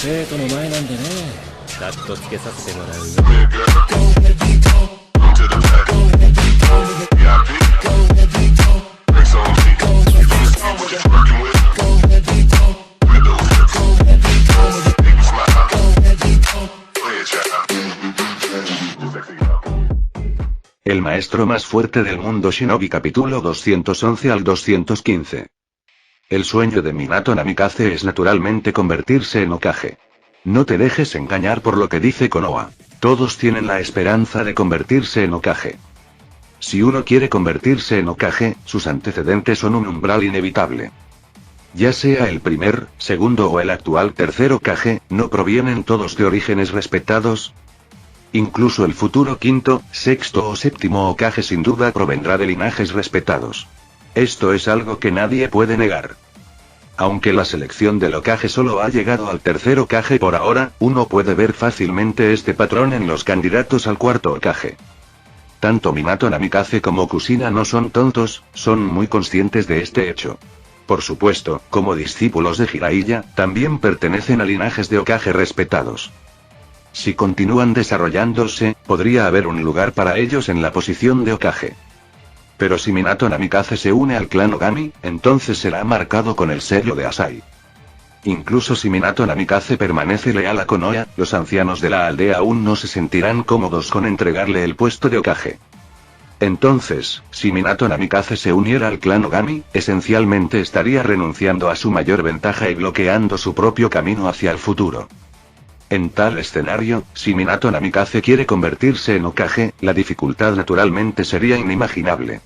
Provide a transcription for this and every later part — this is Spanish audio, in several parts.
生徒の前なんでね。カットつけさせてもらうよ。El maestro más fuerte del mundo Shinobi capítulo 211 al 215. El sueño de Minato Namikaze es naturalmente convertirse en Hokage. No te dejes engañar por lo que dice Konoha. Todos tienen la esperanza de convertirse en Hokage. Si uno quiere convertirse en Hokage, sus antecedentes son un umbral inevitable. Ya sea el primer, segundo o el actual tercer Hokage, ¿no provienen todos de orígenes respetados? Incluso el futuro quinto, sexto o séptimo Hokage sin duda provendrá de linajes respetados. Esto es algo que nadie puede negar. Aunque la selección del Hokage solo ha llegado al tercer Hokage por ahora, uno puede ver fácilmente este patrón en los candidatos al cuarto Hokage. Tanto Minato Namikaze como Kushina no son tontos, son muy conscientes de este hecho. Por supuesto, como discípulos de Jiraiya, también pertenecen a linajes de Hokage respetados. Si continúan desarrollándose, podría haber un lugar para ellos en la posición de Hokage. Pero si Minato Namikaze se une al clan Ogami, entonces será marcado con el sello de Asai. Incluso si Minato Namikaze permanece leal a Konoha, los ancianos de la aldea aún no se sentirán cómodos con entregarle el puesto de Hokage. Entonces, si Minato Namikaze se uniera al clan Ogami, esencialmente estaría renunciando a su mayor ventaja y bloqueando su propio camino hacia el futuro. En tal escenario, si Minato Namikaze quiere convertirse en Hokage, la dificultad naturalmente sería inimaginable.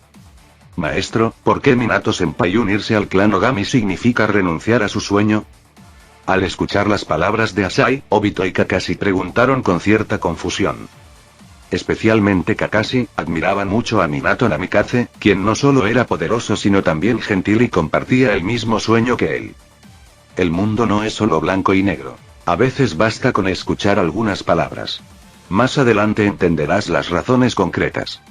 Maestro, ¿por qué Minato-senpai unirse al clan Ogami significa renunciar a su sueño? Al escuchar las palabras de Asai, Obito y Kakashi preguntaron con cierta confusión. Especialmente Kakashi, admiraban mucho a Minato Namikaze, quien no solo era poderoso sino también gentil y compartía el mismo sueño que él. El mundo no es solo blanco y negro. A veces basta con escuchar algunas palabras. Más adelante entenderás las razones concretas.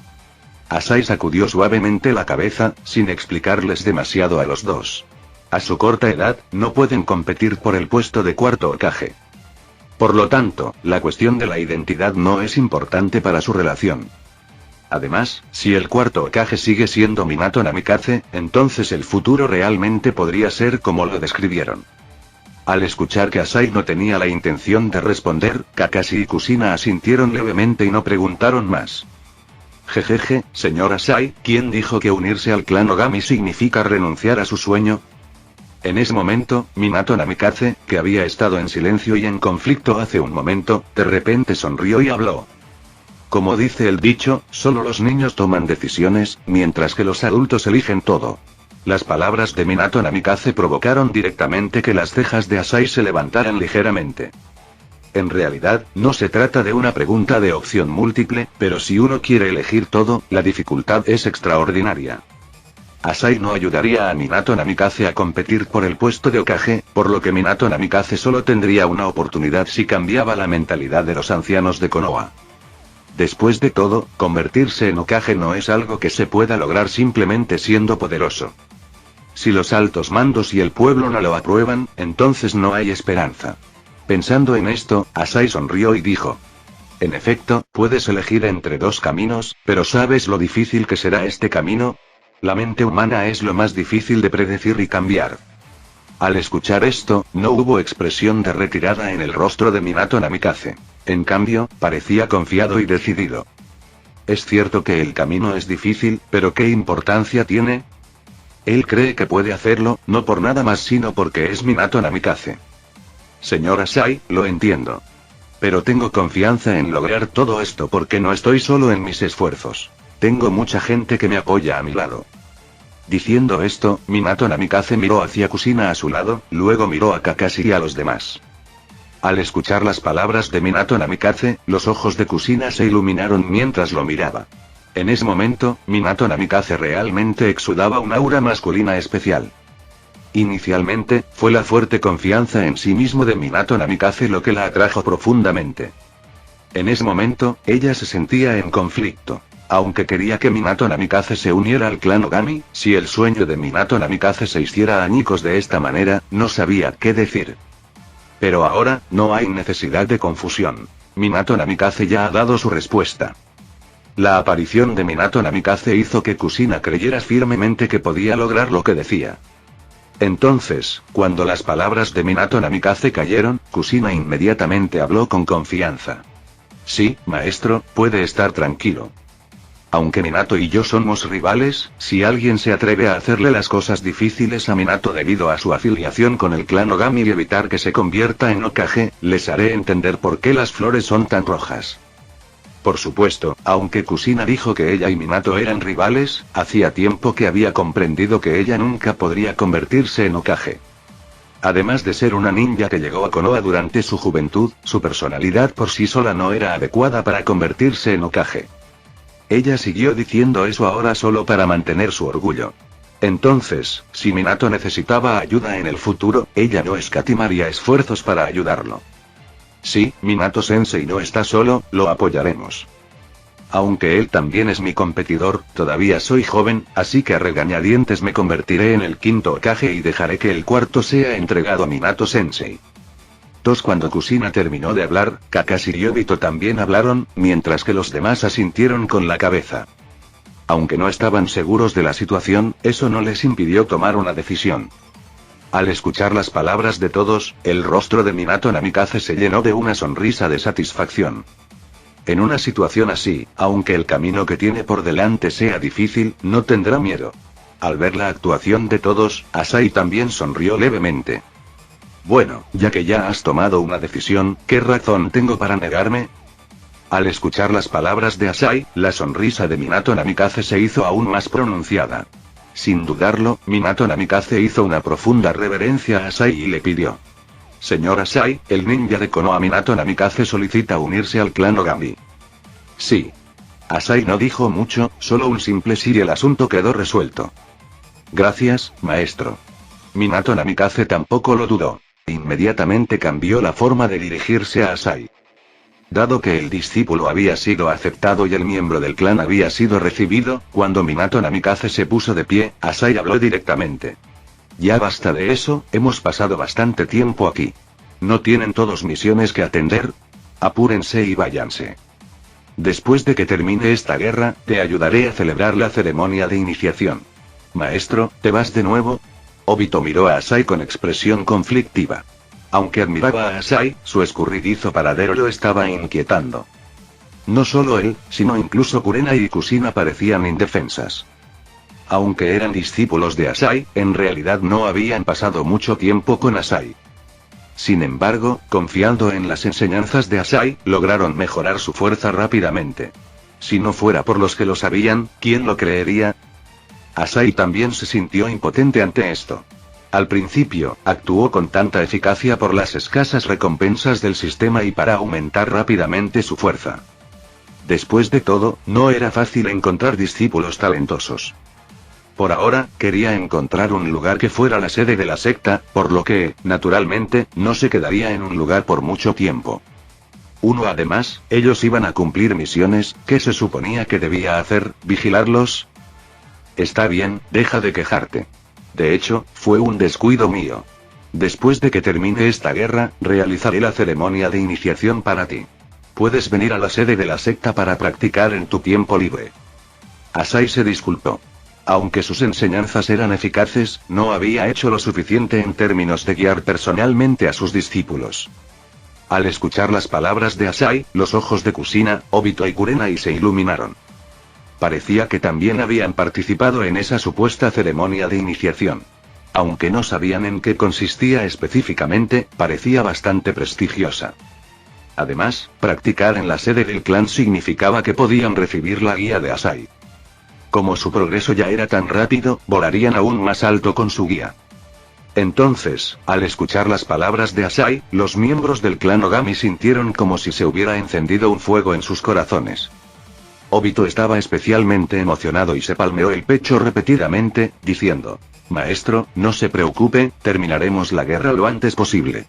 Asai sacudió suavemente la cabeza, sin explicarles demasiado a los dos. A su corta edad, no pueden competir por el puesto de cuarto Hokage. Por lo tanto, la cuestión de la identidad no es importante para su relación. Además, si el cuarto Hokage sigue siendo Minato Namikaze, entonces el futuro realmente podría ser como lo describieron. Al escuchar que Asai no tenía la intención de responder, Kakashi y Kushina asintieron levemente y no preguntaron más. Jejeje, señor Asai, ¿quién dijo que unirse al clan Ogami significa renunciar a su sueño? En ese momento, Minato Namikaze, que había estado en silencio y en conflicto hace un momento, de repente sonrió y habló. Como dice el dicho, solo los niños toman decisiones, mientras que los adultos eligen todo. Las palabras de Minato Namikaze provocaron directamente que las cejas de Asai se levantaran ligeramente. En realidad, no se trata de una pregunta de opción múltiple, pero si uno quiere elegir todo, la dificultad es extraordinaria. Asai no ayudaría a Minato Namikaze a competir por el puesto de Hokage, por lo que Minato Namikaze solo tendría una oportunidad si cambiaba la mentalidad de los ancianos de Konoha. Después de todo, convertirse en Hokage no es algo que se pueda lograr simplemente siendo poderoso. Si los altos mandos y el pueblo no lo aprueban, entonces no hay esperanza. Pensando en esto, Asai sonrió y dijo. En efecto, puedes elegir entre dos caminos, pero ¿sabes lo difícil que será este camino? La mente humana es lo más difícil de predecir y cambiar. Al escuchar esto, no hubo expresión de retirada en el rostro de Minato Namikaze. En cambio, parecía confiado y decidido. Es cierto que el camino es difícil, pero ¿qué importancia tiene? Él cree que puede hacerlo, no por nada más sino porque es Minato Namikaze. Señor Asai, lo entiendo. Pero tengo confianza en lograr todo esto porque no estoy solo en mis esfuerzos. Tengo mucha gente que me apoya a mi lado. Diciendo esto, Minato Namikaze miró hacia Kushina a su lado, luego miró a Kakashi y a los demás. Al escuchar las palabras de Minato Namikaze, los ojos de Kushina se iluminaron mientras lo miraba. En ese momento, Minato Namikaze realmente exudaba un aura masculina especial. Inicialmente, fue la fuerte confianza en sí mismo de Minato Namikaze lo que la atrajo profundamente. En ese momento, ella se sentía en conflicto. Aunque quería que Minato Namikaze se uniera al clan Ogami, si el sueño de Minato Namikaze se hiciera añicos de esta manera, no sabía qué decir. Pero ahora, no hay necesidad de confusión. Minato Namikaze ya ha dado su respuesta. La aparición de Minato Namikaze hizo que Kushina creyera firmemente que podía lograr lo que decía. Entonces, cuando las palabras de Minato Namikaze cayeron, Kushina inmediatamente habló con confianza. Sí, maestro, puede estar tranquilo. Aunque Minato y yo somos rivales, si alguien se atreve a hacerle las cosas difíciles a Minato debido a su afiliación con el clan Ogami y evitar que se convierta en Hokage, les haré entender por qué las flores son tan rojas. Por supuesto, aunque Kushina dijo que ella y Minato eran rivales, hacía tiempo que había comprendido que ella nunca podría convertirse en Hokage. Además de ser una ninja que llegó a Konoha durante su juventud, su personalidad por sí sola no era adecuada para convertirse en Hokage. Ella siguió diciendo eso ahora solo para mantener su orgullo. Entonces, si Minato necesitaba ayuda en el futuro, ella no escatimaría esfuerzos para ayudarlo. Sí, Minato-sensei no está solo, lo apoyaremos. Aunque él también es mi competidor, todavía soy joven, así que a regañadientes me convertiré en el quinto Hokage y dejaré que el cuarto sea entregado a Minato-sensei. Cuando Kushina terminó de hablar, Kakashi y Obito también hablaron, mientras que los demás asintieron con la cabeza. Aunque no estaban seguros de la situación, eso no les impidió tomar una decisión. Al escuchar las palabras de todos, el rostro de Minato Namikaze se llenó de una sonrisa de satisfacción. En una situación así, aunque el camino que tiene por delante sea difícil, no tendrá miedo. Al ver la actuación de todos, Asai también sonrió levemente. Bueno, ya que ya has tomado una decisión, ¿qué razón tengo para negarme? Al escuchar las palabras de Asai, la sonrisa de Minato Namikaze se hizo aún más pronunciada. Sin dudarlo, Minato Namikaze hizo una profunda reverencia a Asai y le pidió. Señor Asai, el ninja de Konoha Minato Namikaze solicita unirse al clan Ogami. Sí. Asai no dijo mucho, solo un simple sí y el asunto quedó resuelto. Gracias, maestro. Minato Namikaze tampoco lo dudó. Inmediatamente cambió la forma de dirigirse a Asai. Dado que el discípulo había sido aceptado y el miembro del clan había sido recibido, cuando Minato Namikaze se puso de pie, Asai habló directamente. Ya basta de eso, hemos pasado bastante tiempo aquí. ¿No tienen todos misiones que atender? Apúrense y váyanse. Después de que termine esta guerra, te ayudaré a celebrar la ceremonia de iniciación. Maestro, ¿te vas de nuevo? Obito miró a Asai con expresión conflictiva. Aunque admiraba a Asai, su escurridizo paradero lo estaba inquietando. No solo él, sino incluso Kurenai y Kushina parecían indefensas. Aunque eran discípulos de Asai, en realidad no habían pasado mucho tiempo con Asai. Sin embargo, confiando en las enseñanzas de Asai, lograron mejorar su fuerza rápidamente. Si no fuera por los que lo sabían, ¿quién lo creería? Asai también se sintió impotente ante esto. Al principio, actuó con tanta eficacia por las escasas recompensas del sistema y para aumentar rápidamente su fuerza. Después de todo, no era fácil encontrar discípulos talentosos. Por ahora, quería encontrar un lugar que fuera la sede de la secta, por lo que, naturalmente, no se quedaría en un lugar por mucho tiempo. Además, ellos iban a cumplir misiones, ¿qué se suponía que debía hacer? ¿Vigilarlos? Está bien, deja de quejarte. De hecho, fue un descuido mío. Después de que termine esta guerra, realizaré la ceremonia de iniciación para ti. Puedes venir a la sede de la secta para practicar en tu tiempo libre. Asai se disculpó. Aunque sus enseñanzas eran eficaces, no había hecho lo suficiente en términos de guiar personalmente a sus discípulos. Al escuchar las palabras de Asai, los ojos de Kushina, Obito y Kurenai se iluminaron. Parecía que también habían participado en esa supuesta ceremonia de iniciación. Aunque no sabían en qué consistía específicamente, parecía bastante prestigiosa. Además, practicar en la sede del clan significaba que podían recibir la guía de Asai. Como su progreso ya era tan rápido, volarían aún más alto con su guía. Entonces, al escuchar las palabras de Asai, los miembros del clan Ogami sintieron como si se hubiera encendido un fuego en sus corazones. Obito estaba especialmente emocionado y se palmeó el pecho repetidamente, diciendo: Maestro, no se preocupe, terminaremos la guerra lo antes posible.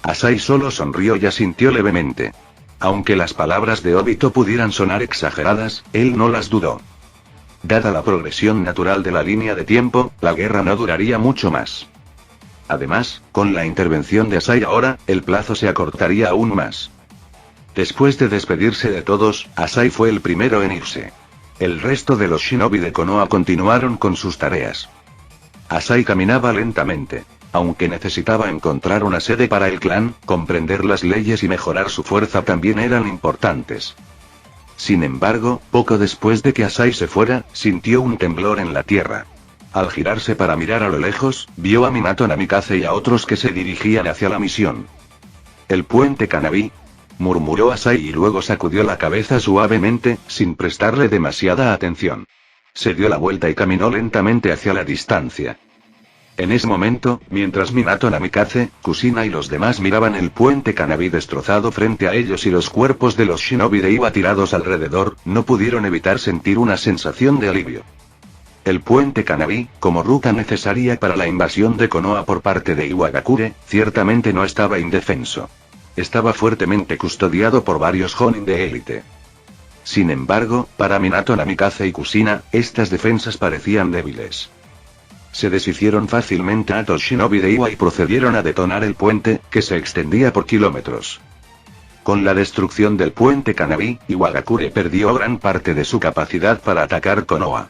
Asai solo sonrió y asintió levemente. Aunque las palabras de Obito pudieran sonar exageradas, él no las dudó. Dada la progresión natural de la línea de tiempo, la guerra no duraría mucho más. Además, con la intervención de Asai ahora, el plazo se acortaría aún más. Después de despedirse de todos, Asai fue el primero en irse. El resto de los shinobi de Konoha continuaron con sus tareas. Asai caminaba lentamente. Aunque necesitaba encontrar una sede para el clan, comprender las leyes y mejorar su fuerza también eran importantes. Sin embargo, poco después de que Asai se fuera, sintió un temblor en la tierra. Al girarse para mirar a lo lejos, vio a Minato Namikaze y a otros que se dirigían hacia la misión. «¿El puente Kanabi?», murmuró Asai y luego sacudió la cabeza suavemente, sin prestarle demasiada atención. Se dio la vuelta y caminó lentamente hacia la distancia. En ese momento, mientras Minato Namikaze, Kushina y los demás miraban el puente Kanabi destrozado frente a ellos y los cuerpos de los shinobi de Iwa tirados alrededor, no pudieron evitar sentir una sensación de alivio. El puente Kanabi, como ruta necesaria para la invasión de Konoha por parte de Iwagakure, ciertamente no estaba indefenso. Estaba fuertemente custodiado por varios Jonin de élite. Sin embargo, para Minato Namikaze y Kushina, estas defensas parecían débiles. Se deshicieron fácilmente a los shinobi de Iwa y procedieron a detonar el puente, que se extendía por kilómetros. Con la destrucción del puente Kanabi, Iwagakure perdió gran parte de su capacidad para atacar Konoha.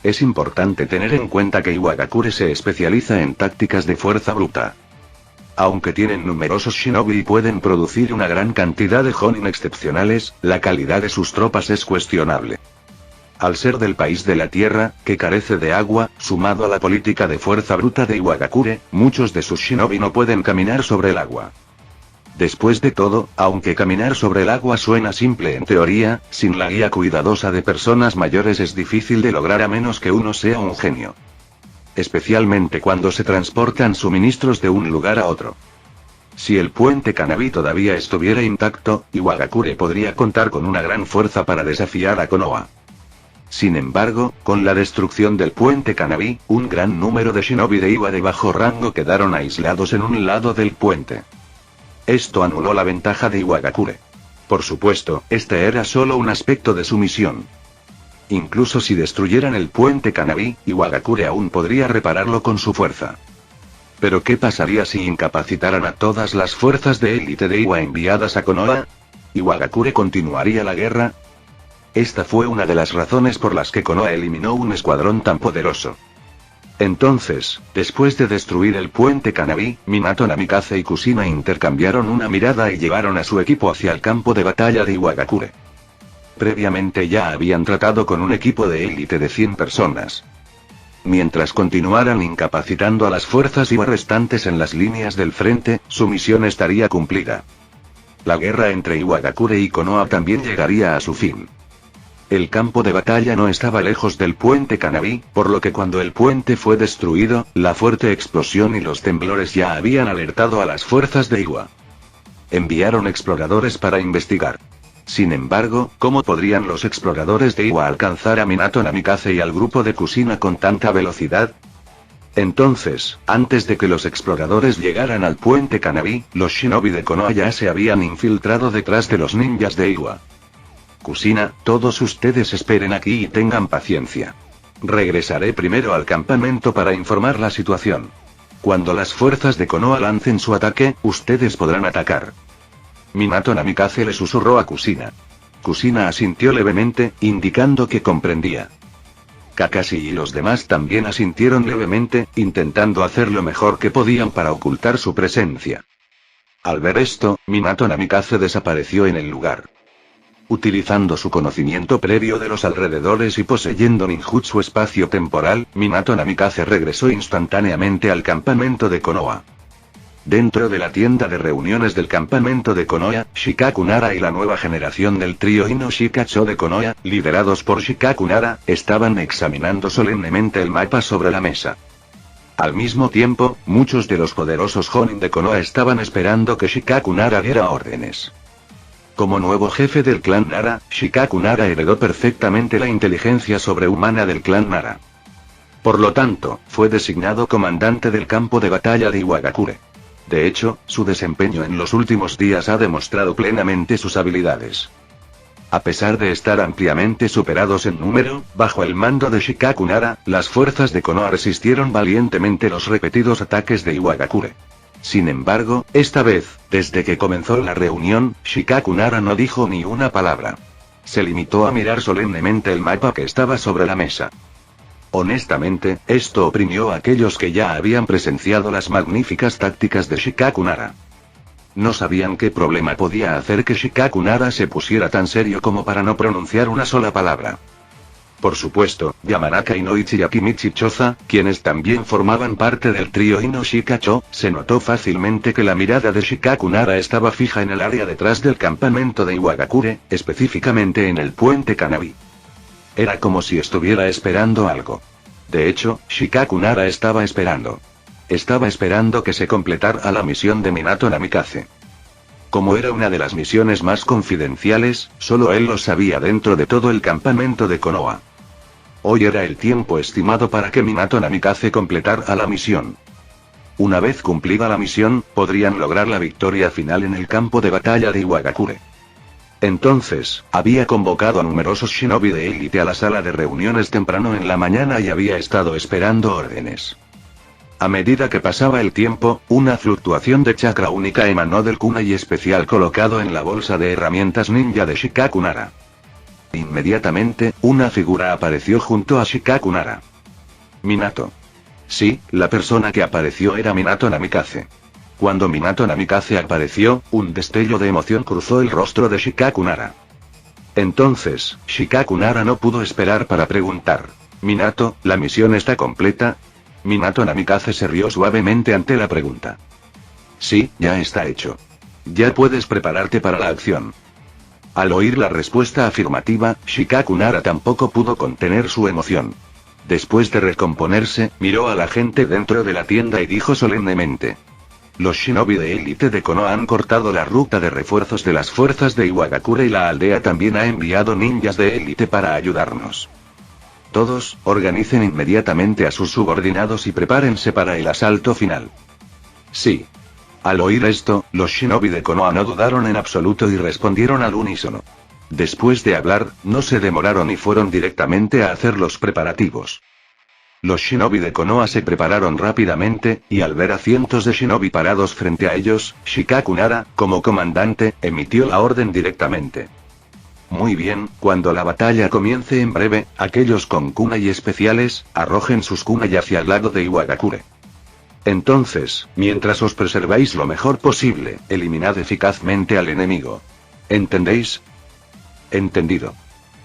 Es importante tener en cuenta que Iwagakure se especializa en tácticas de fuerza bruta. Aunque tienen numerosos shinobi y pueden producir una gran cantidad de Jonin excepcionales, la calidad de sus tropas es cuestionable. Al ser del país de la tierra, que carece de agua, sumado a la política de fuerza bruta de Iwagakure, muchos de sus shinobi no pueden caminar sobre el agua. Después de todo, aunque caminar sobre el agua suena simple en teoría, sin la guía cuidadosa de personas mayores es difícil de lograr a menos que uno sea un genio. Especialmente cuando se transportan suministros de un lugar a otro. Si el puente Kanabi todavía estuviera intacto, Iwagakure podría contar con una gran fuerza para desafiar a Konoha. Sin embargo, con la destrucción del puente Kanabi, un gran número de shinobi de Iwa de bajo rango quedaron aislados en un lado del puente. Esto anuló la ventaja de Iwagakure. Por supuesto, este era solo un aspecto de su misión. Incluso si destruyeran el puente Kanabi, Iwagakure aún podría repararlo con su fuerza. Pero ¿qué pasaría si incapacitaran a todas las fuerzas de élite de Iwa enviadas a Konoha? ¿Iwagakure continuaría la guerra? Esta fue una de las razones por las que Konoha eliminó un escuadrón tan poderoso. Entonces, después de destruir el puente Kanabi, Minato Namikaze y Kushina intercambiaron una mirada y llevaron a su equipo hacia el campo de batalla de Iwagakure. Previamente ya habían tratado con un equipo de élite de 100 personas. Mientras continuaran incapacitando a las fuerzas Iwa restantes en las líneas del frente, su misión estaría cumplida. La guerra entre Iwagakure y Konoha también llegaría a su fin. El campo de batalla no estaba lejos del puente Kanabi, por lo que cuando el puente fue destruido, la fuerte explosión y los temblores ya habían alertado a las fuerzas de Iwa. Enviaron exploradores para investigar. Sin embargo, ¿cómo podrían los exploradores de Iwa alcanzar a Minato Namikaze y al grupo de Kushina con tanta velocidad? Entonces, antes de que los exploradores llegaran al puente Kanabi, los shinobi de Konoha ya se habían infiltrado detrás de los ninjas de Iwa. Kushina, todos ustedes esperen aquí y tengan paciencia. Regresaré primero al campamento para informar la situación. Cuando las fuerzas de Konoha lancen su ataque, ustedes podrán atacar. Minato Namikaze le susurró a Kushina. Kushina asintió levemente, indicando que comprendía. Kakashi y los demás también asintieron levemente, intentando hacer lo mejor que podían para ocultar su presencia. Al ver esto, Minato Namikaze desapareció en el lugar. Utilizando su conocimiento previo de los alrededores y poseyendo ninjutsu espacio-temporal, Minato Namikaze regresó instantáneamente al campamento de Konoha. Dentro de la tienda de reuniones del campamento de Konoha, Shikaku Nara y la nueva generación del trío Ino Shikacho de Konoha, liderados por Shikaku Nara, estaban examinando solemnemente el mapa sobre la mesa. Al mismo tiempo, muchos de los poderosos Jonin de Konoha estaban esperando que Shikaku Nara diera órdenes. Como nuevo jefe del clan Nara, Shikaku Nara heredó perfectamente la inteligencia sobrehumana del clan Nara. Por lo tanto, fue designado comandante del campo de batalla de Iwagakure. De hecho, su desempeño en los últimos días ha demostrado plenamente sus habilidades. A pesar de estar ampliamente superados en número, bajo el mando de Shikaku Nara, las fuerzas de Konoha resistieron valientemente los repetidos ataques de Iwagakure. Sin embargo, esta vez, desde que comenzó la reunión, Shikaku Nara no dijo ni una palabra. Se limitó a mirar solemnemente el mapa que estaba sobre la mesa. Honestamente, esto oprimió a aquellos que ya habían presenciado las magníficas tácticas de Shikaku Nara. No sabían qué problema podía hacer que Shikaku Nara se pusiera tan serio como para no pronunciar una sola palabra. Por supuesto, Yamanaka Inoichi y Akimichi Choza, quienes también formaban parte del trío Ino-Shika-Cho, se notó fácilmente que la mirada de Shikaku Nara estaba fija en el área detrás del campamento de Iwagakure, específicamente en el puente Kanabi. Era como si estuviera esperando algo. De hecho, Shikaku Nara estaba esperando. Estaba esperando que se completara la misión de Minato Namikaze. Como era una de las misiones más confidenciales, solo él lo sabía dentro de todo el campamento de Konoha. Hoy era el tiempo estimado para que Minato Namikaze completara la misión. Una vez cumplida la misión, podrían lograr la victoria final en el campo de batalla de Iwagakure. Entonces, había convocado a numerosos shinobi de élite a la sala de reuniones temprano en la mañana y había estado esperando órdenes. A medida que pasaba el tiempo, una fluctuación de chakra única emanó del kunai especial colocado en la bolsa de herramientas ninja de Shikaku Nara. Inmediatamente, una figura apareció junto a Shikaku Nara. Minato. Sí, la persona que apareció era Minato Namikaze. Cuando Minato Namikaze apareció, un destello de emoción cruzó el rostro de Shikaku Nara. Entonces, Shikaku Nara no pudo esperar para preguntar: Minato, ¿la misión está completa? Minato Namikaze se rió suavemente ante la pregunta. Sí, ya está hecho. Ya puedes prepararte para la acción. Al oír la respuesta afirmativa, Shikaku Nara tampoco pudo contener su emoción. Después de recomponerse, miró a la gente dentro de la tienda y dijo solemnemente: los shinobi de élite de Konoha han cortado la ruta de refuerzos de las fuerzas de Iwagakure y la aldea también ha enviado ninjas de élite para ayudarnos. Todos, organicen inmediatamente a sus subordinados y prepárense para el asalto final. Sí. Al oír esto, los shinobi de Konoha no dudaron en absoluto y respondieron al unísono. Después de hablar, no se demoraron y fueron directamente a hacer los preparativos. Los shinobi de Konoha se prepararon rápidamente, y al ver a cientos de shinobi parados frente a ellos, Shikaku Nara, como comandante, emitió la orden directamente. Muy bien, cuando la batalla comience en breve, aquellos con kunai especiales, arrojen sus kunai hacia el lado de Iwagakure. Entonces, mientras os preserváis lo mejor posible, eliminad eficazmente al enemigo. ¿Entendéis? Entendido.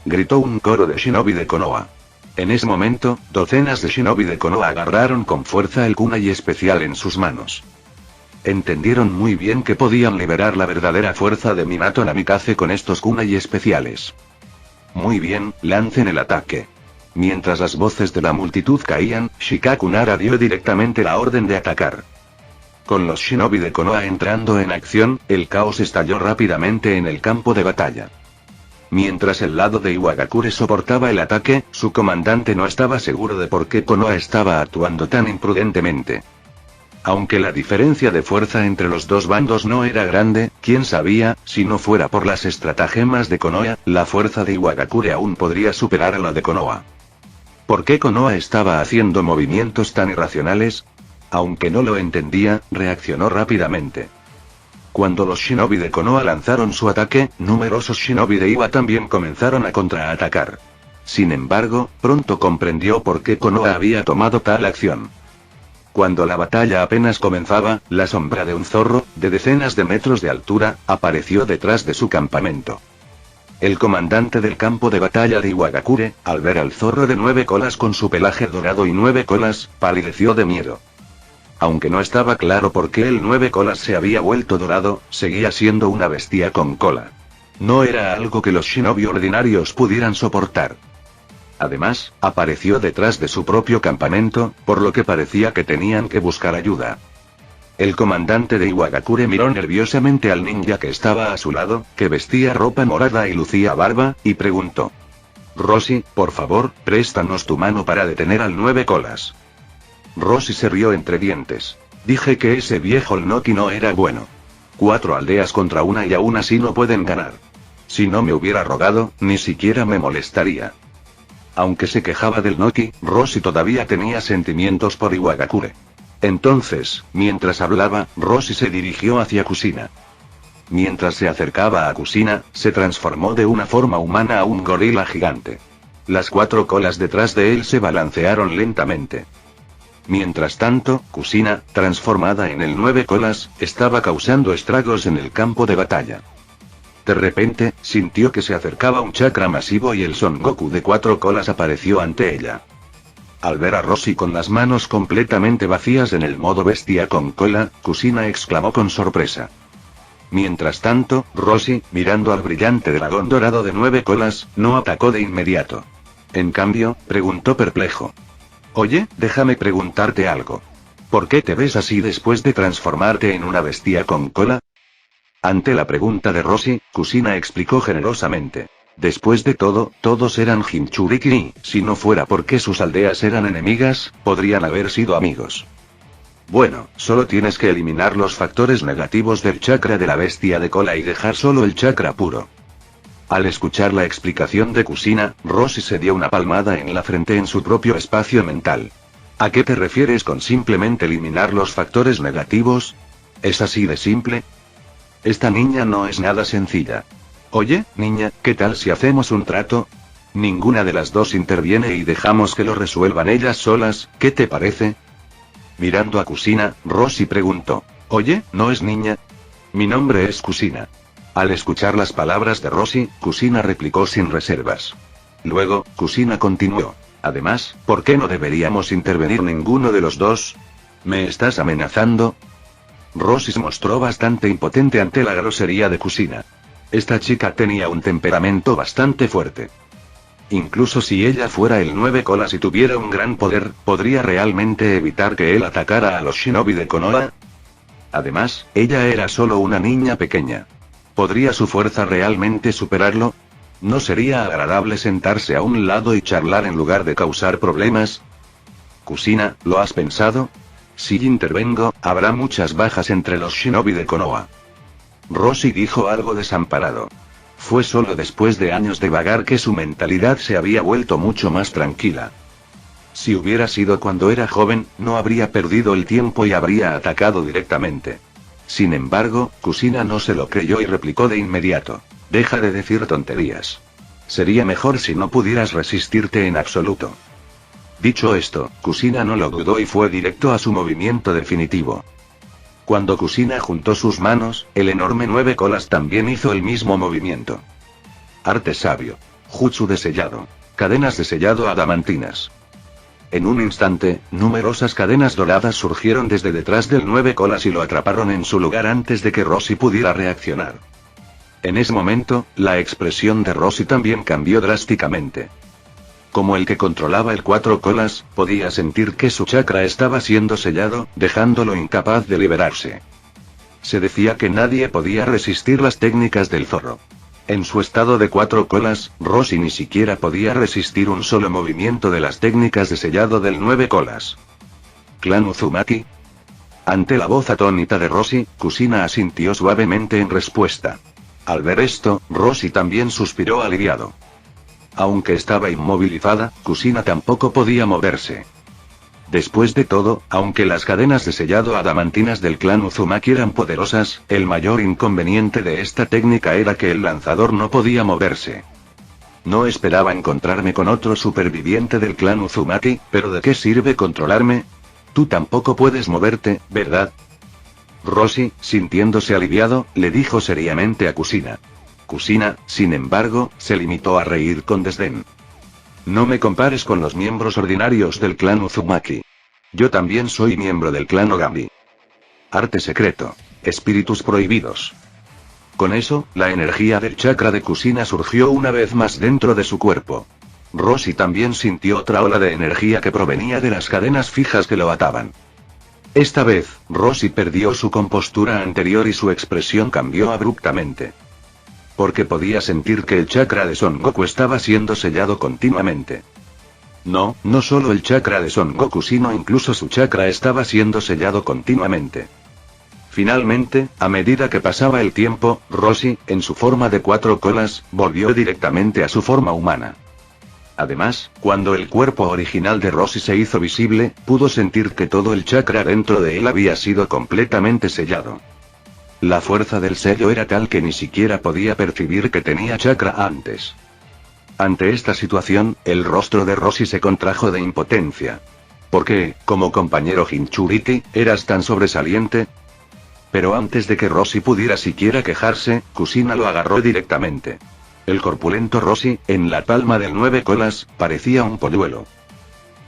Gritó un coro de shinobi de Konoha. En ese momento, docenas de shinobi de Konoha agarraron con fuerza el kunai especial en sus manos. Entendieron muy bien que podían liberar la verdadera fuerza de Minato Namikaze con estos kunai especiales. Muy bien, lancen el ataque. Mientras las voces de la multitud caían, Shikaku Nara dio directamente la orden de atacar. Con los shinobi de Konoha entrando en acción, el caos estalló rápidamente en el campo de batalla. Mientras el lado de Iwagakure soportaba el ataque, su comandante no estaba seguro de por qué Konoha estaba actuando tan imprudentemente. Aunque la diferencia de fuerza entre los dos bandos no era grande, quién sabía, si no fuera por las estratagemas de Konoha, la fuerza de Iwagakure aún podría superar a la de Konoha. ¿Por qué Konoha estaba haciendo movimientos tan irracionales? Aunque no lo entendía, reaccionó rápidamente. Cuando los shinobi de Konoha lanzaron su ataque, numerosos shinobi de Iwa también comenzaron a contraatacar. Sin embargo, pronto comprendió por qué Konoha había tomado tal acción. Cuando la batalla apenas comenzaba, la sombra de un zorro, de decenas de metros de altura, apareció detrás de su campamento. El comandante del campo de batalla de Iwagakure, al ver al zorro de 9 colas con su pelaje dorado y 9 colas, palideció de miedo. Aunque no estaba claro por qué el 9 colas se había vuelto dorado, seguía siendo una bestia con cola. No era algo que los shinobi ordinarios pudieran soportar. Además, apareció detrás de su propio campamento, por lo que parecía que tenían que buscar ayuda. El comandante de Iwagakure miró nerviosamente al ninja que estaba a su lado, que vestía ropa morada y lucía barba, y preguntó: Rossi, por favor, préstanos tu mano para detener al 9 colas. Rossi se rió entre dientes. Dije que ese viejo Noki no era bueno. 4 aldeas contra una y aún así no pueden ganar. Si no me hubiera rogado, ni siquiera me molestaría. Aunque se quejaba del Noki, Rosy todavía tenía sentimientos por Iwagakure. Entonces, mientras hablaba, Rosy se dirigió hacia Kusina. Mientras se acercaba a Kusina, se transformó de una forma humana a un gorila gigante. Las 4 colas detrás de él se balancearon lentamente. Mientras tanto, Kusina, transformada en el 9 colas, estaba causando estragos en el campo de batalla. De repente, sintió que se acercaba un chakra masivo y el Son Goku de 4 colas apareció ante ella. Al ver a Rosy con las manos completamente vacías en el modo bestia con cola, Kusina exclamó con sorpresa. Mientras tanto, Rosy, mirando al brillante dragón dorado de 9 colas, no atacó de inmediato. En cambio, preguntó perplejo. Oye, déjame preguntarte algo. ¿Por qué te ves así después de transformarte en una bestia con cola? Ante la pregunta de Rosy, Kusina explicó generosamente. Después de todo, todos eran Jinchuriki y, si no fuera porque sus aldeas eran enemigas, podrían haber sido amigos. Bueno, solo tienes que eliminar los factores negativos del chakra de la bestia de cola y dejar solo el chakra puro. Al escuchar la explicación de Kusina, Rosy se dio una palmada en la frente en su propio espacio mental. ¿A qué te refieres con simplemente eliminar los factores negativos? ¿Es así de simple? Esta niña no es nada sencilla. Oye, niña, ¿qué tal si hacemos un trato? Ninguna de las dos interviene y dejamos que lo resuelvan ellas solas, ¿qué te parece? Mirando a Kusina, Rosy preguntó. Oye, ¿no es niña? Mi nombre es Kusina. Al escuchar las palabras de Rosy, Kusina replicó sin reservas. Luego, Kusina continuó. Además, ¿por qué no deberíamos intervenir ninguno de los dos? ¿Me estás amenazando? Rosy se mostró bastante impotente ante la grosería de Kusina. Esta chica tenía un temperamento bastante fuerte. Incluso si ella fuera el 9 colas y tuviera un gran poder, ¿podría realmente evitar que él atacara a los shinobi de Konoha? Además, ella era solo una niña pequeña. ¿Podría su fuerza realmente superarlo? ¿No sería agradable sentarse a un lado y charlar en lugar de causar problemas? Kusina, ¿lo has pensado? Si intervengo, habrá muchas bajas entre los shinobi de Konoha. Rosy dijo algo desamparado. Fue solo después de años de vagar que su mentalidad se había vuelto mucho más tranquila. Si hubiera sido cuando era joven, no habría perdido el tiempo y habría atacado directamente. Sin embargo, Kusina no se lo creyó y replicó de inmediato. Deja de decir tonterías. Sería mejor si no pudieras resistirte en absoluto. Dicho esto, Kusina no lo dudó y fue directo a su movimiento definitivo. Cuando Kusina juntó sus manos, el enorme 9 colas también hizo el mismo movimiento. Arte sabio. Jutsu de sellado. Cadenas de sellado adamantinas. En un instante, numerosas cadenas doradas surgieron desde detrás del 9 colas y lo atraparon en su lugar antes de que Rosy pudiera reaccionar. En ese momento, la expresión de Rosy también cambió drásticamente. Como el que controlaba el 4 colas, podía sentir que su chakra estaba siendo sellado, dejándolo incapaz de liberarse. Se decía que nadie podía resistir las técnicas del zorro. En su estado de 4 colas, Rosy ni siquiera podía resistir un solo movimiento de las técnicas de sellado del 9 colas. ¿Clan Uzumaki? Ante la voz atónita de Rosy, Kusina asintió suavemente en respuesta. Al ver esto, Rosy también suspiró aliviado. Aunque estaba inmovilizada, Kusina tampoco podía moverse. Después de todo, aunque las cadenas de sellado adamantinas del clan Uzumaki eran poderosas, el mayor inconveniente de esta técnica era que el lanzador no podía moverse. No esperaba encontrarme con otro superviviente del clan Uzumaki, pero ¿de qué sirve controlarme? Tú tampoco puedes moverte, ¿verdad? Rosy, sintiéndose aliviado, le dijo seriamente a Kusina. Kusina, sin embargo, se limitó a reír con desdén. No me compares con los miembros ordinarios del clan Uzumaki. Yo también soy miembro del clan Ogami. Arte secreto. Espíritus prohibidos. Con eso, la energía del chakra de Kusina surgió una vez más dentro de su cuerpo. Rosy también sintió otra ola de energía que provenía de las cadenas fijas que lo ataban. Esta vez, Rosy perdió su compostura anterior y su expresión cambió abruptamente. Porque podía sentir que el chakra de Son Goku estaba siendo sellado continuamente. No solo el chakra de Son Goku sino incluso su chakra estaba siendo sellado continuamente. Finalmente, a medida que pasaba el tiempo, Roshi, en su forma de 4 colas, volvió directamente a su forma humana. Además, cuando el cuerpo original de Roshi se hizo visible, pudo sentir que todo el chakra dentro de él había sido completamente sellado. La fuerza del sello era tal que ni siquiera podía percibir que tenía chakra antes. Ante esta situación, el rostro de Roshi se contrajo de impotencia. ¿Por qué, como compañero Jinchuriki, eras tan sobresaliente? Pero antes de que Roshi pudiera siquiera quejarse, Kushina lo agarró directamente. El corpulento Roshi, en la palma del 9 colas, parecía un polluelo.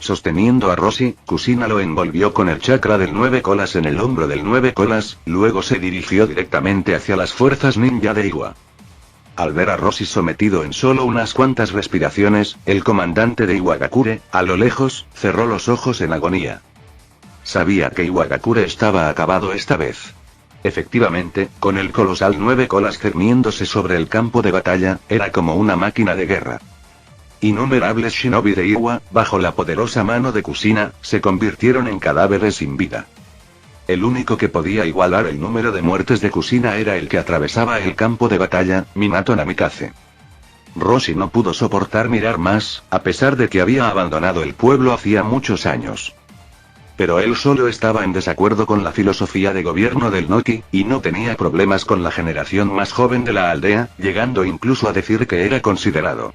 Sosteniendo a Roshi, Kushina lo envolvió con el chakra del 9 colas en el hombro del 9 colas, luego se dirigió directamente hacia las fuerzas ninja de Iwa. Al ver a Roshi sometido en solo unas cuantas respiraciones, el comandante de Iwagakure, a lo lejos, cerró los ojos en agonía. Sabía que Iwagakure estaba acabado esta vez. Efectivamente, con el colosal 9 colas cerniéndose sobre el campo de batalla, era como una máquina de guerra. Innumerables shinobi de Iwa, bajo la poderosa mano de Kushina, se convirtieron en cadáveres sin vida. El único que podía igualar el número de muertes de Kushina era el que atravesaba el campo de batalla, Minato Namikaze. Roshi no pudo soportar mirar más, a pesar de que había abandonado el pueblo hacía muchos años. Pero él solo estaba en desacuerdo con la filosofía de gobierno del Noki, y no tenía problemas con la generación más joven de la aldea, llegando incluso a decir que era considerado.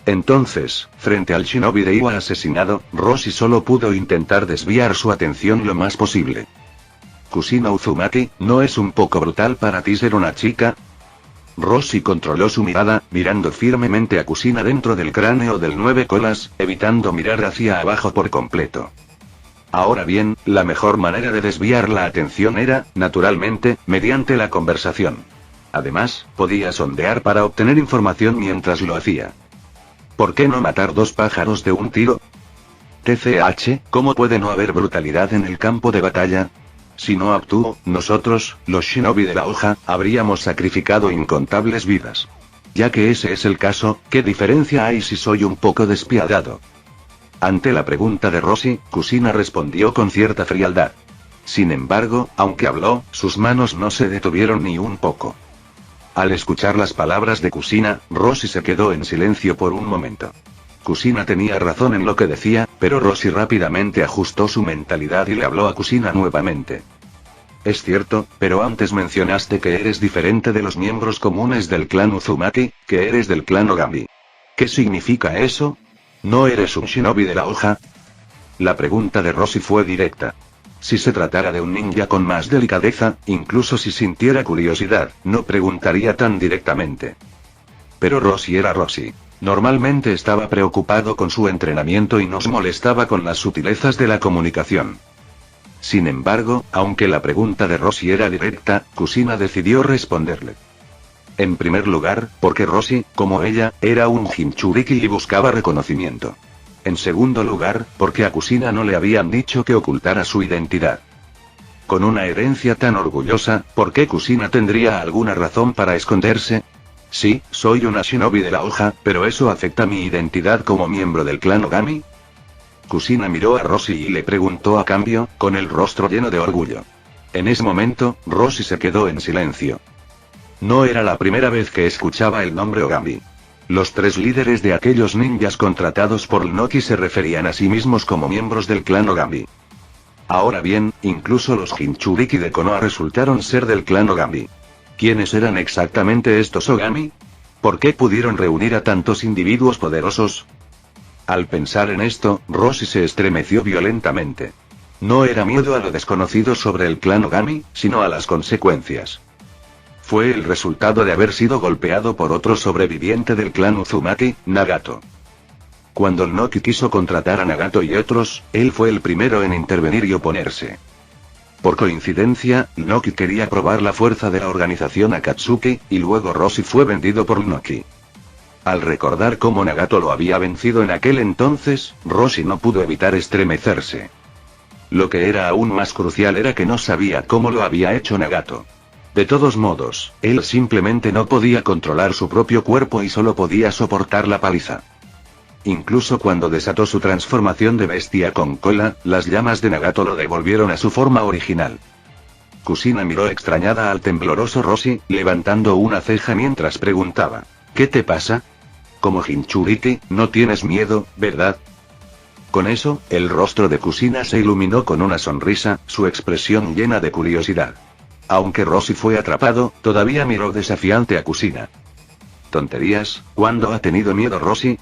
Entonces, frente al shinobi de Iwa asesinado, Roshi solo pudo intentar desviar su atención lo más posible. Kushina Uzumaki, ¿no es un poco brutal para ti ser una chica? Roshi controló su mirada, mirando firmemente a Kushina dentro del cráneo del 9 colas, evitando mirar hacia abajo por completo. Ahora bien, la mejor manera de desviar la atención era, naturalmente, mediante la conversación. Además, podía sondear para obtener información mientras lo hacía. ¿Por qué no matar 2 pájaros de un tiro? TCH, ¿cómo puede no haber brutalidad en el campo de batalla? Si no actúo, nosotros, los shinobi de la hoja, habríamos sacrificado incontables vidas. Ya que ese es el caso, ¿qué diferencia hay si soy un poco despiadado? Ante la pregunta de Roshi, Kushina respondió con cierta frialdad. Sin embargo, aunque habló, sus manos no se detuvieron ni un poco. Al escuchar las palabras de Kushina, Roshi se quedó en silencio por un momento. Kushina tenía razón en lo que decía, pero Roshi rápidamente ajustó su mentalidad y le habló a Kushina nuevamente. Es cierto, pero antes mencionaste que eres diferente de los miembros comunes del clan Uzumaki, que eres del clan Ogami. ¿Qué significa eso? ¿No eres un shinobi de la hoja? La pregunta de Roshi fue directa. Si se tratara de un ninja con más delicadeza, incluso si sintiera curiosidad, no preguntaría tan directamente. Pero Roshi era Roshi. Normalmente estaba preocupado con su entrenamiento y no se molestaba con las sutilezas de la comunicación. Sin embargo, aunque la pregunta de Roshi era directa, Kushina decidió responderle. En primer lugar, porque Roshi, como ella, era un Jinchuriki y buscaba reconocimiento. En segundo lugar, porque a Kushina no le habían dicho que ocultara su identidad. Con una herencia tan orgullosa, ¿por qué Kushina tendría alguna razón para esconderse? Sí, soy una shinobi de la hoja, pero ¿eso afecta mi identidad como miembro del clan Ogami? Kushina miró a Roshi y le preguntó a cambio, con el rostro lleno de orgullo. En ese momento, Roshi se quedó en silencio. No era la primera vez que escuchaba el nombre Ogami. Los 3 líderes de aquellos ninjas contratados por Noki se referían a sí mismos como miembros del clan Ogami. Ahora bien, incluso los Jinchuriki de Konoha resultaron ser del clan Ogami. ¿Quiénes eran exactamente estos Ogami? ¿Por qué pudieron reunir a tantos individuos poderosos? Al pensar en esto, Roshi se estremeció violentamente. No era miedo a lo desconocido sobre el clan Ogami, sino a las consecuencias. Fue el resultado de haber sido golpeado por otro sobreviviente del clan Uzumaki, Nagato. Cuando el Noki quiso contratar a Nagato y otros, él fue el primero en intervenir y oponerse. Por coincidencia, Noki quería probar la fuerza de la organización Akatsuki, y luego Roshi fue vendido por Noki. Al recordar cómo Nagato lo había vencido en aquel entonces, Roshi no pudo evitar estremecerse. Lo que era aún más crucial era que no sabía cómo lo había hecho Nagato. De todos modos, él simplemente no podía controlar su propio cuerpo y solo podía soportar la paliza. Incluso cuando desató su transformación de bestia con cola, las llamas de Nagato lo devolvieron a su forma original. Kusina miró extrañada al tembloroso Roshi, levantando una ceja mientras preguntaba: ¿qué te pasa? Como Jinchuriki, no tienes miedo, ¿verdad? Con eso, el rostro de Kusina se iluminó con una sonrisa, su expresión llena de curiosidad. Aunque Roshi fue atrapado, todavía miró desafiante a Kusina. Tonterías, ¿cuándo ha tenido miedo Roshi?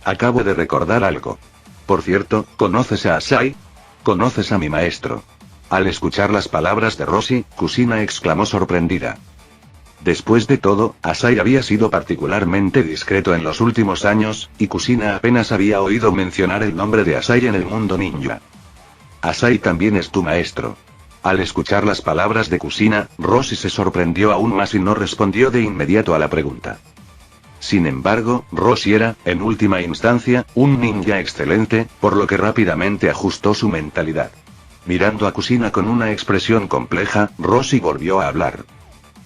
Acabo de recordar algo. Por cierto, ¿conoces a Asai? ¿Conoces a mi maestro? Al escuchar las palabras de Roshi, Kusina exclamó sorprendida. Después de todo, Asai había sido particularmente discreto en los últimos años, y Kusina apenas había oído mencionar el nombre de Asai en el mundo ninja. Asai también es tu maestro. Al escuchar las palabras de Kusina, Roshi se sorprendió aún más y no respondió de inmediato a la pregunta. Sin embargo, Roshi era, en última instancia, un ninja excelente, por lo que rápidamente ajustó su mentalidad. Mirando a Kusina con una expresión compleja, Roshi volvió a hablar.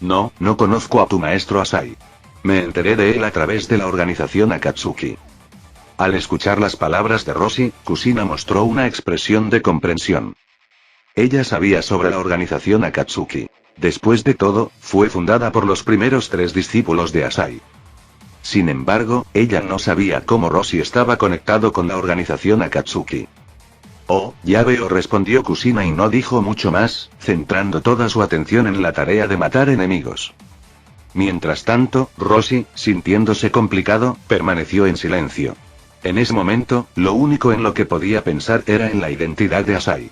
No conozco a tu maestro Asai. Me enteré de él a través de la organización Akatsuki. Al escuchar las palabras de Roshi, Kusina mostró una expresión de comprensión. Ella sabía sobre la organización Akatsuki. Después de todo, fue fundada por los primeros 3 discípulos de Asai. Sin embargo, ella no sabía cómo Roshi estaba conectado con la organización Akatsuki. Oh, ya veo, respondió Kusina y no dijo mucho más, centrando toda su atención en la tarea de matar enemigos. Mientras tanto, Roshi, sintiéndose complicado, permaneció en silencio. En ese momento, lo único en lo que podía pensar era en la identidad de Asai.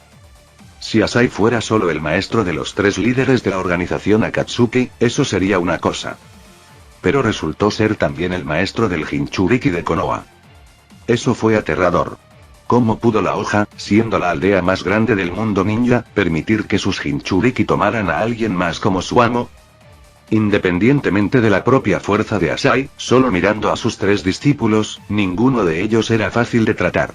Si Asai fuera solo el maestro de los 3 líderes de la organización Akatsuki, eso sería una cosa. Pero resultó ser también el maestro del Jinchuriki de Konoha. Eso fue aterrador. ¿Cómo pudo la hoja, siendo la aldea más grande del mundo ninja, permitir que sus Jinchuriki tomaran a alguien más como su amo? Independientemente de la propia fuerza de Asai, solo mirando a sus 3 discípulos, ninguno de ellos era fácil de tratar.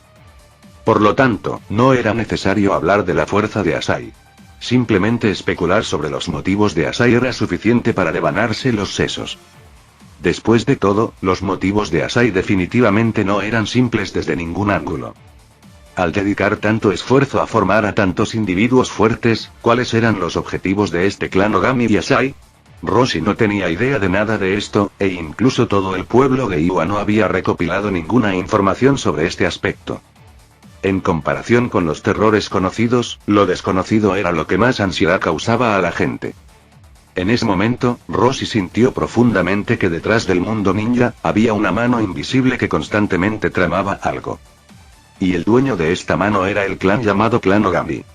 Por lo tanto, no era necesario hablar de la fuerza de Asai. Simplemente especular sobre los motivos de Asai era suficiente para devanarse los sesos. Después de todo, los motivos de Asai definitivamente no eran simples desde ningún ángulo. Al dedicar tanto esfuerzo a formar a tantos individuos fuertes, ¿cuáles eran los objetivos de este clan Ogami y Asai? Roshi no tenía idea de nada de esto, e incluso todo el pueblo de Iwa no había recopilado ninguna información sobre este aspecto. En comparación con los terrores conocidos, lo desconocido era lo que más ansiedad causaba a la gente. En ese momento, Roshi sintió profundamente que detrás del mundo ninja, había una mano invisible que constantemente tramaba algo. Y el dueño de esta mano era el clan llamado Clan Ogami.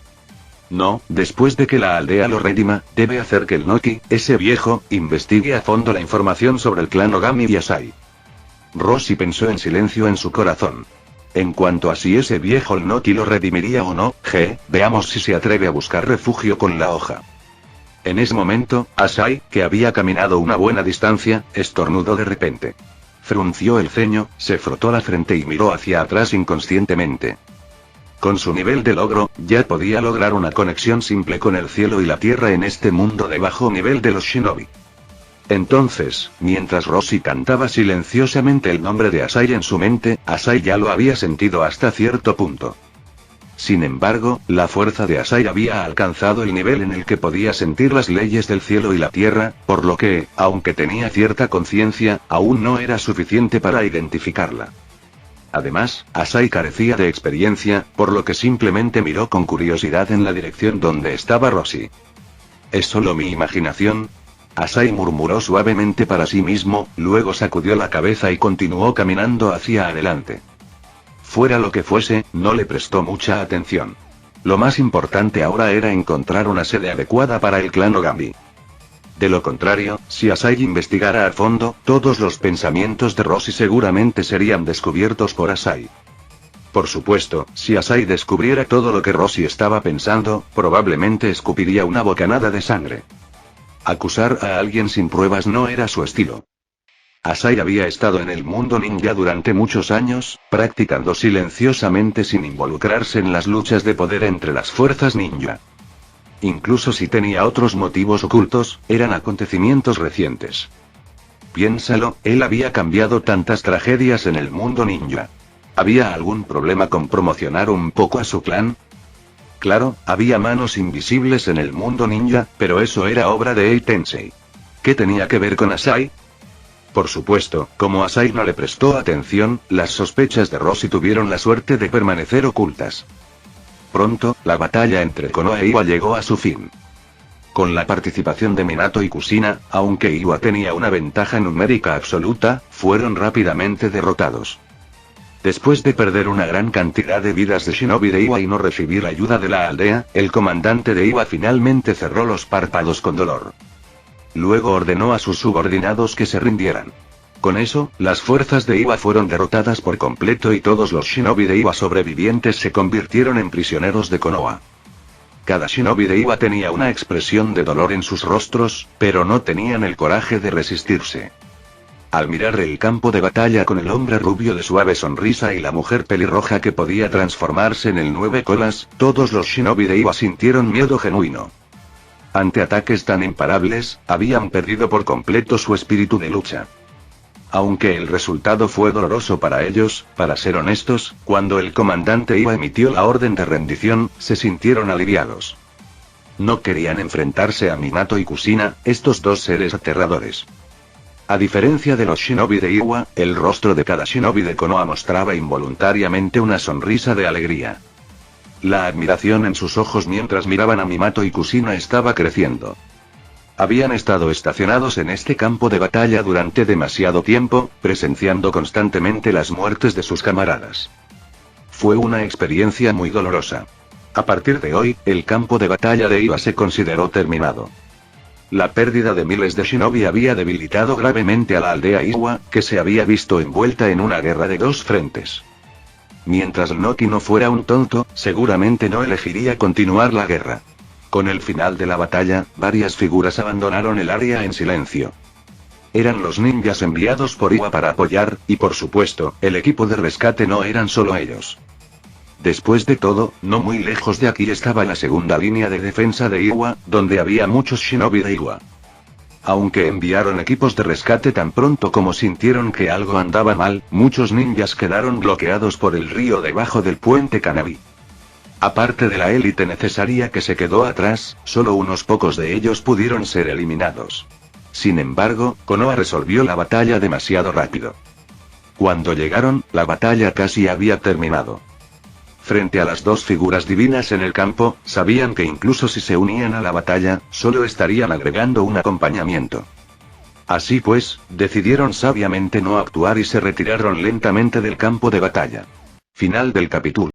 No, después de que la aldea lo redima, debe hacer que el Noki, ese viejo, investigue a fondo la información sobre el clan Ogami y Asai. Roshi pensó en silencio en su corazón. En cuanto a si ese viejo Noki lo redimiría o no, veamos si se atreve a buscar refugio con la hoja. En ese momento, Asai, que había caminado una buena distancia, estornudó de repente. Frunció el ceño, se frotó la frente y miró hacia atrás inconscientemente. Con su nivel de logro, ya podía lograr una conexión simple con el cielo y la tierra en este mundo de bajo nivel de los shinobi. Entonces, mientras Roshi cantaba silenciosamente el nombre de Asai en su mente, Asai ya lo había sentido hasta cierto punto. Sin embargo, la fuerza de Asai había alcanzado el nivel en el que podía sentir las leyes del cielo y la tierra, por lo que, aunque tenía cierta conciencia, aún no era suficiente para identificarla. Además, Asai carecía de experiencia, por lo que simplemente miró con curiosidad en la dirección donde estaba Roshi. ¿Es solo mi imaginación? Asai murmuró suavemente para sí mismo, luego sacudió la cabeza y continuó caminando hacia adelante. Fuera lo que fuese, no le prestó mucha atención. Lo más importante ahora era encontrar una sede adecuada para el clan Ogami. De lo contrario, si Asai investigara a fondo, todos los pensamientos de Roshi seguramente serían descubiertos por Asai. Por supuesto, si Asai descubriera todo lo que Roshi estaba pensando, probablemente escupiría una bocanada de sangre. Acusar a alguien sin pruebas no era su estilo. Asai había estado en el mundo ninja durante muchos años, practicando silenciosamente sin involucrarse en las luchas de poder entre las fuerzas ninja. Incluso si tenía otros motivos ocultos, eran acontecimientos recientes. Piénsalo, él había cambiado tantas tragedias en el mundo ninja. ¿Había algún problema con promocionar un poco a su clan? Claro, había manos invisibles en el mundo ninja, pero eso era obra de Ei-Tensei. ¿Qué tenía que ver con Asai? Por supuesto, como Asai no le prestó atención, las sospechas de Roshi tuvieron la suerte de permanecer ocultas. Pronto, la batalla entre Konoha e Iwa llegó a su fin. Con la participación de Minato y Kushina, aunque Iwa tenía una ventaja numérica absoluta, fueron rápidamente derrotados. Después de perder una gran cantidad de vidas de Shinobi de Iwa y no recibir ayuda de la aldea, el comandante de Iwa finalmente cerró los párpados con dolor. Luego ordenó a sus subordinados que se rindieran. Con eso, las fuerzas de Iwa fueron derrotadas por completo y todos los Shinobi de Iwa sobrevivientes se convirtieron en prisioneros de Konoha. Cada Shinobi de Iwa tenía una expresión de dolor en sus rostros, pero no tenían el coraje de resistirse. Al mirar el campo de batalla con el hombre rubio de suave sonrisa y la mujer pelirroja que podía transformarse en el 9 colas, todos los Shinobi de Iwa sintieron miedo genuino. Ante ataques tan imparables, habían perdido por completo su espíritu de lucha. Aunque el resultado fue doloroso para ellos, para ser honestos, cuando el comandante Iwa emitió la orden de rendición, se sintieron aliviados. No querían enfrentarse a Minato y Kushina, estos dos seres aterradores. A diferencia de los Shinobi de Iwa, el rostro de cada Shinobi de Konoha mostraba involuntariamente una sonrisa de alegría. La admiración en sus ojos mientras miraban a Minato y Kushina estaba creciendo. Habían estado estacionados en este campo de batalla durante demasiado tiempo, presenciando constantemente las muertes de sus camaradas. Fue una experiencia muy dolorosa. A partir de hoy, el campo de batalla de Iwa se consideró terminado. La pérdida de miles de Shinobi había debilitado gravemente a la aldea Iwa, que se había visto envuelta en una guerra de dos frentes. Mientras Noki no fuera un tonto, seguramente no elegiría continuar la guerra. Con el final de la batalla, varias figuras abandonaron el área en silencio. Eran los ninjas enviados por Iwa para apoyar, y por supuesto, el equipo de rescate no eran solo ellos. Después de todo, no muy lejos de aquí estaba la segunda línea de defensa de Iwa, donde había muchos Shinobi de Iwa. Aunque enviaron equipos de rescate tan pronto como sintieron que algo andaba mal, muchos ninjas quedaron bloqueados por el río debajo del puente Kanabi. Aparte de la élite necesaria que se quedó atrás, solo unos pocos de ellos pudieron ser eliminados. Sin embargo, Konoha resolvió la batalla demasiado rápido. Cuando llegaron, la batalla casi había terminado. Frente a las dos figuras divinas en el campo, sabían que incluso si se unían a la batalla, solo estarían agregando un acompañamiento. Así pues, decidieron sabiamente no actuar y se retiraron lentamente del campo de batalla. Final del capítulo.